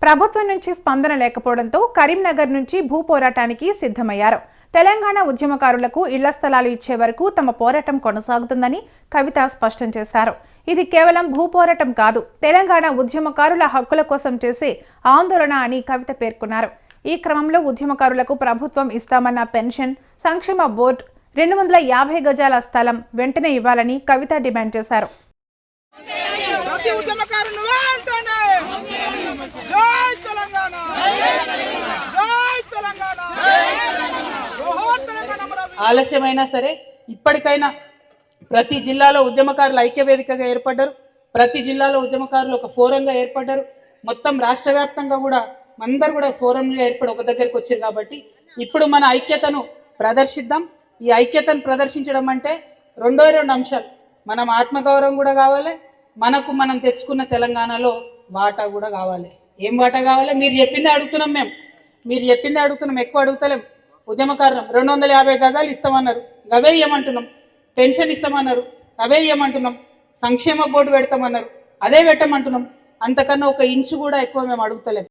ప్రభుత్వం నుంచి స్పందన లేకపోవడంతో కరీంనగర్ నుంచి భూ పోరాటానికి సిద్ధమయ్యారు. తెలంగాణ ఉద్యమకారులకు ఇళ్ల స్థలాలు ఇచ్చే వరకు తమ పోరాటం కొనసాగుతుందని కవిత స్పష్టం చేశారు. ఇది కేవలం భూ పోరాటం కాదు, తెలంగాణ ఉద్యమకారుల హక్కుల కోసం చేసే ఆందోళన అని కవిత పేర్కొన్నారు. ఈ క్రమంలో ఉద్యమకారులకు ప్రభుత్వం ఇస్తామన్న పెన్షన్, సంక్షేమ బోర్డు, 250 గజాల స్థలం వెంటనే ఇవ్వాలని కవిత డిమాండ్ చేశారు. ఆలస్యమైనా సరే ఇప్పటికైనా ప్రతి జిల్లాలో ఉద్యమకారులు ఐక్యవేదికగా ఏర్పడ్డారు. ప్రతి జిల్లాలో ఉద్యమకారులు ఒక ఫోరంగా ఏర్పడ్డారు. మొత్తం రాష్ట్ర వ్యాప్తంగా కూడా అందరూ కూడా ఫోరంగా ఏర్పడి ఒక దగ్గరికి వచ్చారు. కాబట్టి ఇప్పుడు మన ఐక్యతను ప్రదర్శిద్దాం. ఈ ఐక్యతను ప్రదర్శించడం అంటే రెండో అంశాలు. మనం ఆత్మగౌరవం కూడా కావాలి, మనం తెచ్చుకున్న తెలంగాణలో వాటా కూడా కావాలి. ఏం వాటా కావాలి? మీరు చెప్పిందే అడుగుతున్నాం. మీరు చెప్పిందే అడుగుతున్నాం, ఎక్కువ అడుగుతలేం. ఉద్యమకారులం 250 గజాలు ఇస్తామన్నారు, అవే ఇవ్వమంటున్నాం. పెన్షన్ ఇస్తామన్నారు, అవే ఇవ్వమంటున్నాం. సంక్షేమ బోర్డు పెడతామన్నారు, అదే పెట్టమంటున్నాం. అంతకన్నా ఒక ఇంచు కూడా ఎక్కువ మేము అడుగుతలేం.